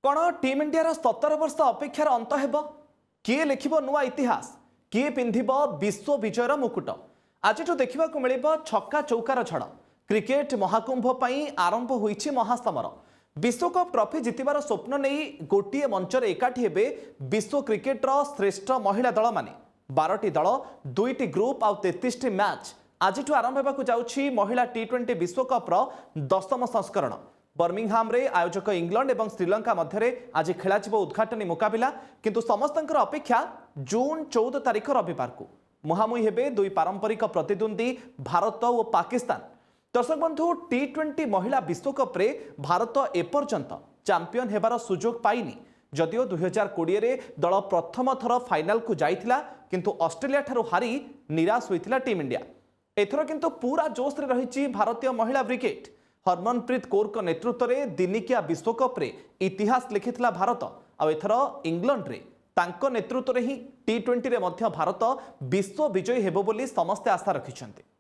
कौन team India 17 वर्ष अपेक्षार अंत हेब किए लिखिब नुआ इतिहास किए पिंधिब विश्व विजयर मुकुट आज देखा मिल छक्का चौकार झड़ क्रिकेट महाकुंभ पर आरंभ होईछि महासमर विश्वकप ट्रॉफी जितबार स्वप्न नहीं गोटे मंचर एकाठी हेबे विश्व क्रिकेटर श्रेष्ठ महिला दल माने 12टी दल 2टी ग्रुप आउ 33टी मैच आज आरंभ होगा जाउछि महिला T20 विश्वकप 10म संस्करण बर्मिंगहाम रे आयोजक इंग्लैंड और श्रीलंका मध्य आज खेल उद्घाटनी मुकाबिला किंतु समस्त अपेक्षा जून 14 तारिख रविवार को मुहांमुही हेबे दुई पारंपरिक प्रतिद्वंदी भारत और पाकिस्तान। दर्शक बंधु T20 महिला विश्वकप रे भारत एपर्यंत चैंपियन हेबार सुजोग पाइनी जदिओ 2020 रे दल प्रथम थर फाइनाल को जाइथिला किंतु ऑस्ट्रेलिया ठारू हारी निराश होइथिला टीम इंडिया। एथर किंतु पूरा जोश रे रहिछि भारतीय महिला ब्रिगेड हरमनप्रीत कौर को नेतृत्व में दिनिकिया विश्वकप रे इतिहास लिखिथिला भारत आ एथर इंग्लैंड रे तांको नेतृत्व रे ही T20 रे मध्य भारत विश्व विजयी हेबो बोली समस्ते आशा रखिछन्ते।